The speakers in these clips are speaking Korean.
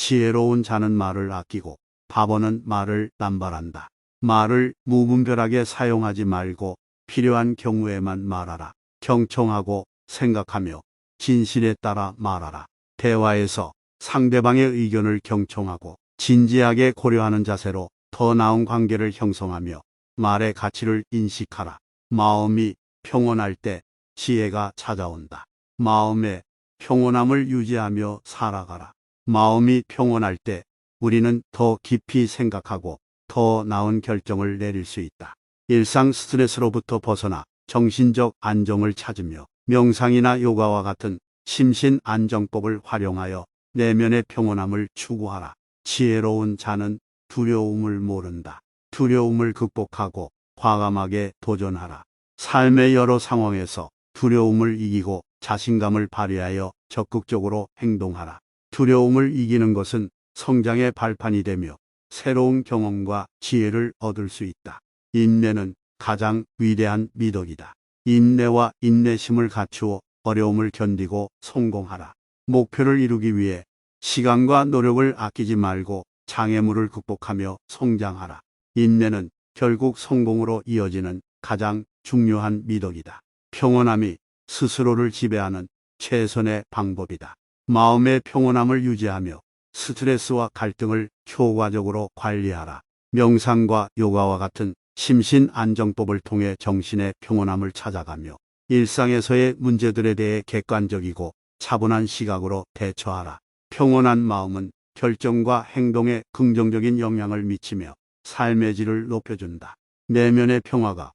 지혜로운 자는 말을 아끼고 바보는 말을 남발한다. 말을 무분별하게 사용하지 말고 필요한 경우에만 말하라. 경청하고 생각하며 진실에 따라 말하라. 대화에서 상대방의 의견을 경청하고 진지하게 고려하는 자세로 더 나은 관계를 형성하며 말의 가치를 인식하라. 마음이 평온할 때 지혜가 찾아온다. 마음의 평온함을 유지하며 살아가라. 마음이 평온할 때 우리는 더 깊이 생각하고 더 나은 결정을 내릴 수 있다. 일상 스트레스로부터 벗어나 정신적 안정을 찾으며 명상이나 요가와 같은 심신 안정법을 활용하여 내면의 평온함을 추구하라. 지혜로운 자는 두려움을 모른다. 두려움을 극복하고 과감하게 도전하라. 삶의 여러 상황에서 두려움을 이기고 자신감을 발휘하여 적극적으로 행동하라. 두려움을 이기는 것은 성장의 발판이 되며 새로운 경험과 지혜를 얻을 수 있다. 인내는 가장 위대한 미덕이다. 인내와 인내심을 갖추어 어려움을 견디고 성공하라. 목표를 이루기 위해 시간과 노력을 아끼지 말고 장애물을 극복하며 성장하라. 인내는 결국 성공으로 이어지는 가장 중요한 미덕이다. 평온함이 스스로를 지배하는 최선의 방법이다. 마음의 평온함을 유지하며 스트레스와 갈등을 효과적으로 관리하라. 명상과 요가와 같은 심신 안정법을 통해 정신의 평온함을 찾아가며 일상에서의 문제들에 대해 객관적이고 차분한 시각으로 대처하라. 평온한 마음은 결정과 행동에 긍정적인 영향을 미치며 삶의 질을 높여준다. 내면의 평화가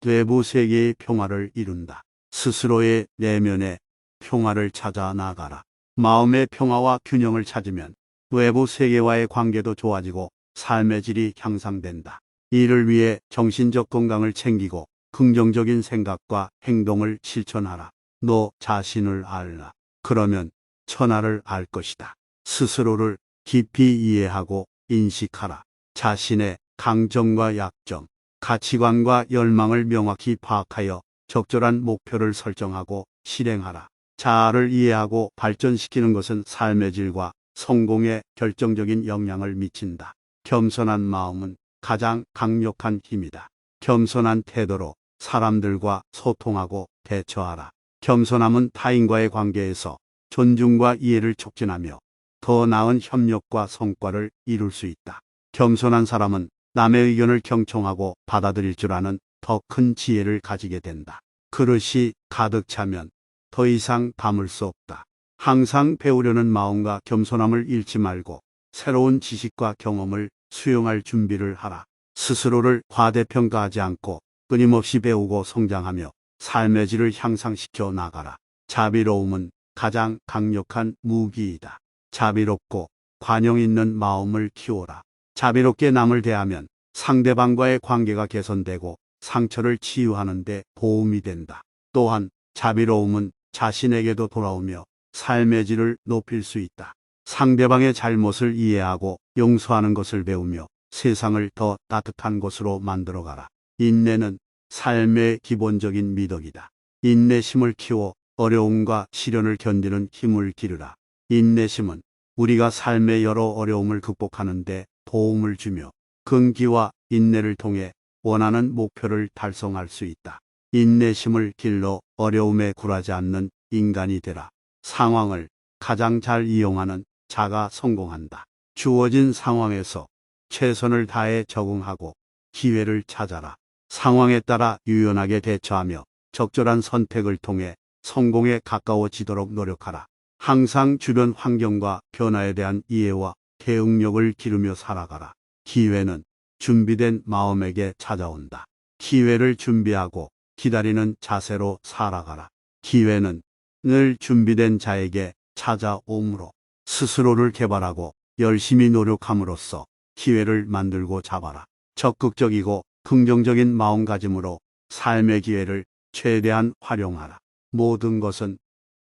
외부 세계의 평화를 이룬다. 스스로의 내면의 평화를 찾아 나가라. 마음의 평화와 균형을 찾으면 외부 세계와의 관계도 좋아지고 삶의 질이 향상된다. 이를 위해 정신적 건강을 챙기고 긍정적인 생각과 행동을 실천하라. 너 자신을 알라. 그러면 천하를 알 것이다. 스스로를 깊이 이해하고 인식하라. 자신의 강점과 약점, 가치관과 열망을 명확히 파악하여 적절한 목표를 설정하고 실행하라. 자아를 이해하고 발전시키는 것은 삶의 질과 성공에 결정적인 영향을 미친다. 겸손한 마음은 가장 강력한 힘이다. 겸손한 태도로 사람들과 소통하고 대처하라. 겸손함은 타인과의 관계에서 존중과 이해를 촉진하며 더 나은 협력과 성과를 이룰 수 있다. 겸손한 사람은 남의 의견을 경청하고 받아들일 줄 아는 더 큰 지혜를 가지게 된다. 그릇이 가득 차면 더 이상 담을 수 없다. 항상 배우려는 마음과 겸손함을 잃지 말고 새로운 지식과 경험을 수용할 준비를 하라. 스스로를 과대평가하지 않고 끊임없이 배우고 성장하며 삶의 질을 향상시켜 나가라. 자비로움은 가장 강력한 무기이다. 자비롭고 관용 있는 마음을 키워라. 자비롭게 남을 대하면 상대방과의 관계가 개선되고 상처를 치유하는 데 도움이 된다. 또한 자비로움은 자신에게도 돌아오며 삶의 질을 높일 수 있다. 상대방의 잘못을 이해하고 용서하는 것을 배우며 세상을 더 따뜻한 곳으로 만들어가라. 인내는 삶의 기본적인 미덕이다. 인내심을 키워 어려움과 시련을 견디는 힘을 기르라. 인내심은 우리가 삶의 여러 어려움을 극복하는 데 도움을 주며 긍기와 인내를 통해 원하는 목표를 달성할 수 있다. 인내심을 길러 어려움에 굴하지 않는 인간이 되라. 상황을 가장 잘 이용하는 자가 성공한다. 주어진 상황에서 최선을 다해 적응하고 기회를 찾아라. 상황에 따라 유연하게 대처하며 적절한 선택을 통해 성공에 가까워지도록 노력하라. 항상 주변 환경과 변화에 대한 이해와 대응력을 기르며 살아가라. 기회는 준비된 마음에게 찾아온다. 기회를 준비하고 기다리는 자세로 살아가라. 기회는 늘 준비된 자에게 찾아오므로 스스로를 개발하고 열심히 노력함으로써 기회를 만들고 잡아라. 적극적이고 긍정적인 마음가짐으로 삶의 기회를 최대한 활용하라. 모든 것은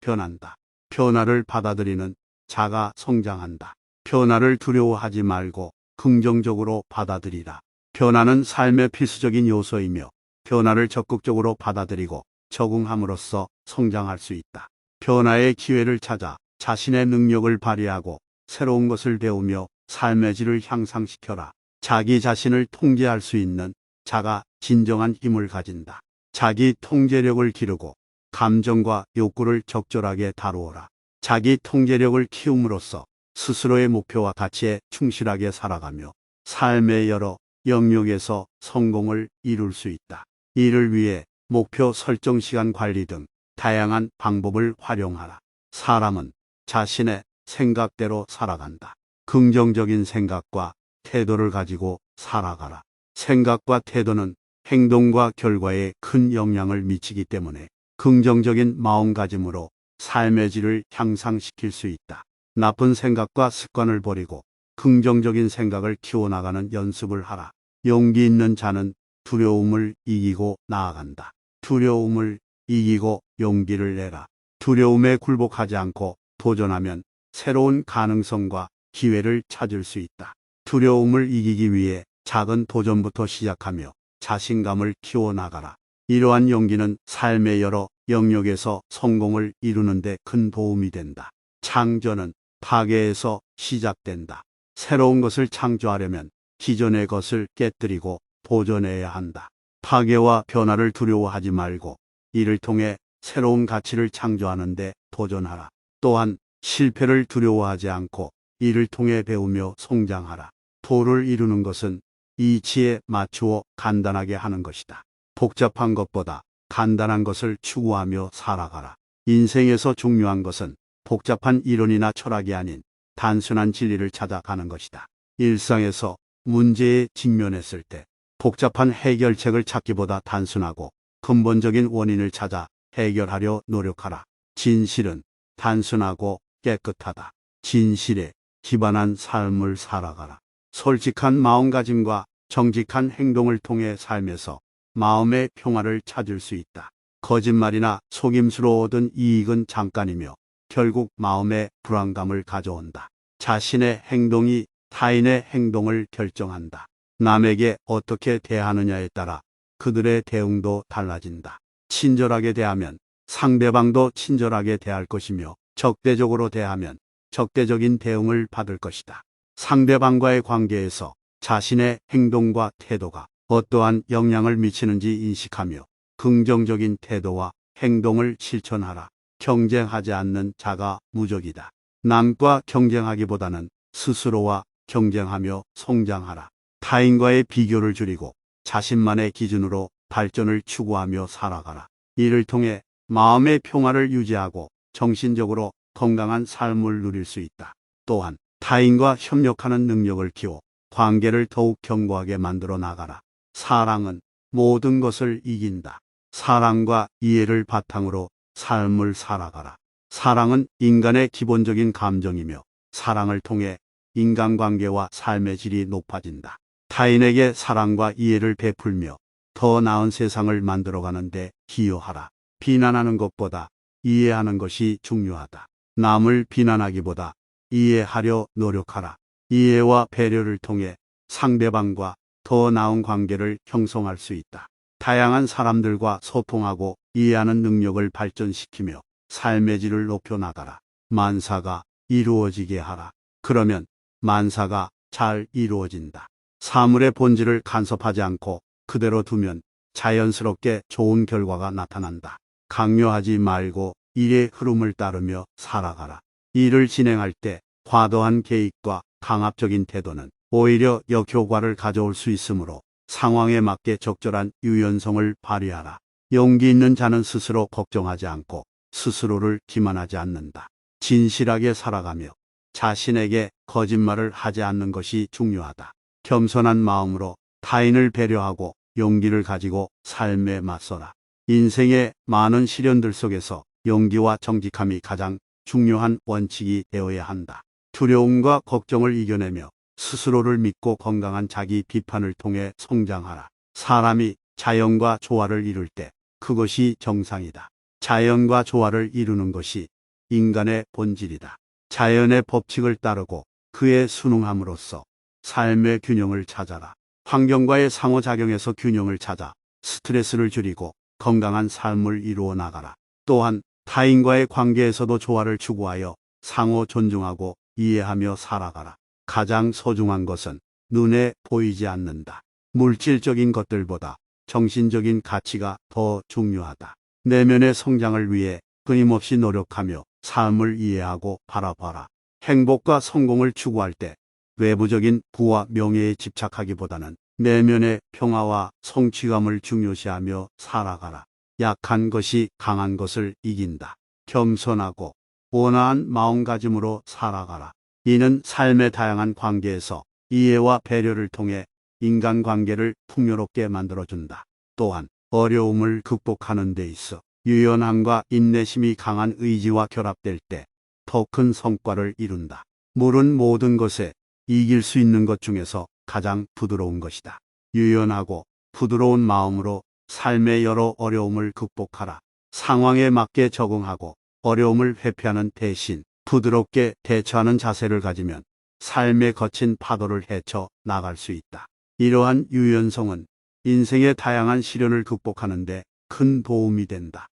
변한다. 변화를 받아들이는 자가 성장한다. 변화를 두려워하지 말고 긍정적으로 받아들이라. 변화는 삶의 필수적인 요소이며 변화를 적극적으로 받아들이고 적응함으로써 성장할 수 있다. 변화의 기회를 찾아 자신의 능력을 발휘하고 새로운 것을 배우며 삶의 질을 향상시켜라. 자기 자신을 통제할 수 있는 자가 진정한 힘을 가진다. 자기 통제력을 기르고 감정과 욕구를 적절하게 다루어라. 자기 통제력을 키움으로써 스스로의 목표와 가치에 충실하게 살아가며 삶의 여러 영역에서 성공을 이룰 수 있다. 이를 위해 목표 설정, 시간 관리 등 다양한 방법을 활용하라. 사람은 자신의 생각대로 살아간다. 긍정적인 생각과 태도를 가지고 살아가라. 생각과 태도는 행동과 결과에 큰 영향을 미치기 때문에 긍정적인 마음가짐으로 삶의 질을 향상시킬 수 있다. 나쁜 생각과 습관을 버리고 긍정적인 생각을 키워나가는 연습을 하라. 용기 있는 자는 두려움을 이기고 나아간다. 두려움을 이기고 용기를 내라. 두려움에 굴복하지 않고 도전하면 새로운 가능성과 기회를 찾을 수 있다. 두려움을 이기기 위해 작은 도전부터 시작하며 자신감을 키워나가라. 이러한 용기는 삶의 여러 영역에서 성공을 이루는 데 큰 도움이 된다. 창조는 파괴에서 시작된다. 새로운 것을 창조하려면 기존의 것을 깨뜨리고 보존해야 한다. 파괴와 변화를 두려워하지 말고 이를 통해 새로운 가치를 창조하는 데 도전하라. 또한 실패를 두려워하지 않고 이를 통해 배우며 성장하라. 도를 이루는 것은 이치에 맞추어 간단하게 하는 것이다. 복잡한 것보다 간단한 것을 추구하며 살아가라. 인생에서 중요한 것은 복잡한 이론이나 철학이 아닌 단순한 진리를 찾아가는 것이다. 일상에서 문제에 직면했을 때 복잡한 해결책을 찾기보다 단순하고 근본적인 원인을 찾아 해결하려 노력하라. 진실은 단순하고 깨끗하다. 진실에 기반한 삶을 살아가라. 솔직한 마음가짐과 정직한 행동을 통해 삶에서 마음의 평화를 찾을 수 있다. 거짓말이나 속임수로 얻은 이익은 잠깐이며 결국 마음의 불안감을 가져온다. 자신의 행동이 타인의 행동을 결정한다. 남에게 어떻게 대하느냐에 따라 그들의 대응도 달라진다. 친절하게 대하면 상대방도 친절하게 대할 것이며 적대적으로 대하면 적대적인 대응을 받을 것이다. 상대방과의 관계에서 자신의 행동과 태도가 어떠한 영향을 미치는지 인식하며 긍정적인 태도와 행동을 실천하라. 경쟁하지 않는 자가 무적이다. 남과 경쟁하기보다는 스스로와 경쟁하며 성장하라. 타인과의 비교를 줄이고 자신만의 기준으로 발전을 추구하며 살아가라. 이를 통해 마음의 평화를 유지하고 정신적으로 건강한 삶을 누릴 수 있다. 또한 타인과 협력하는 능력을 키워 관계를 더욱 견고하게 만들어 나가라. 사랑은 모든 것을 이긴다. 사랑과 이해를 바탕으로 삶을 살아가라. 사랑은 인간의 기본적인 감정이며 사랑을 통해 인간관계와 삶의 질이 높아진다. 타인에게 사랑과 이해를 베풀며 더 나은 세상을 만들어가는 데 기여하라. 비난하는 것보다 이해하는 것이 중요하다. 남을 비난하기보다 이해하려 노력하라. 이해와 배려를 통해 상대방과 더 나은 관계를 형성할 수 있다. 다양한 사람들과 소통하고 이해하는 능력을 발전시키며 삶의 질을 높여 나가라. 만사가 이루어지게 하라. 그러면 만사가 잘 이루어진다. 사물의 본질을 간섭하지 않고 그대로 두면 자연스럽게 좋은 결과가 나타난다. 강요하지 말고 일의 흐름을 따르며 살아가라. 일을 진행할 때 과도한 개입과 강압적인 태도는 오히려 역효과를 가져올 수 있으므로 상황에 맞게 적절한 유연성을 발휘하라. 용기 있는 자는 스스로 걱정하지 않고 스스로를 기만하지 않는다. 진실하게 살아가며 자신에게 거짓말을 하지 않는 것이 중요하다. 겸손한 마음으로 타인을 배려하고 용기를 가지고 삶에 맞서라. 인생의 많은 시련들 속에서 용기와 정직함이 가장 중요한 원칙이 되어야 한다. 두려움과 걱정을 이겨내며 스스로를 믿고 건강한 자기 비판을 통해 성장하라. 사람이 자연과 조화를 이룰 때 그것이 정상이다. 자연과 조화를 이루는 것이 인간의 본질이다. 자연의 법칙을 따르고 그에 순응함으로써 삶의 균형을 찾아라. 환경과의 상호작용에서 균형을 찾아 스트레스를 줄이고 건강한 삶을 이루어 나가라. 또한 타인과의 관계에서도 조화를 추구하여 상호 존중하고 이해하며 살아가라. 가장 소중한 것은 눈에 보이지 않는다. 물질적인 것들보다 정신적인 가치가 더 중요하다. 내면의 성장을 위해 끊임없이 노력하며 삶을 이해하고 바라봐라. 행복과 성공을 추구할 때 외부적인 부와 명예에 집착하기보다는 내면의 평화와 성취감을 중요시하며 살아가라. 약한 것이 강한 것을 이긴다. 겸손하고 온화한 마음가짐으로 살아가라. 이는 삶의 다양한 관계에서 이해와 배려를 통해 인간관계를 풍요롭게 만들어준다. 또한 어려움을 극복하는 데 있어 유연함과 인내심이 강한 의지와 결합될 때 더 큰 성과를 이룬다. 물은 모든 것에 이길 수 있는 것 중에서 가장 부드러운 것이다. 유연하고 부드러운 마음으로 삶의 여러 어려움을 극복하라. 상황에 맞게 적응하고 어려움을 회피하는 대신 부드럽게 대처하는 자세를 가지면 삶의 거친 파도를 헤쳐 나갈 수 있다. 이러한 유연성은 인생의 다양한 시련을 극복하는 데 큰 도움이 된다.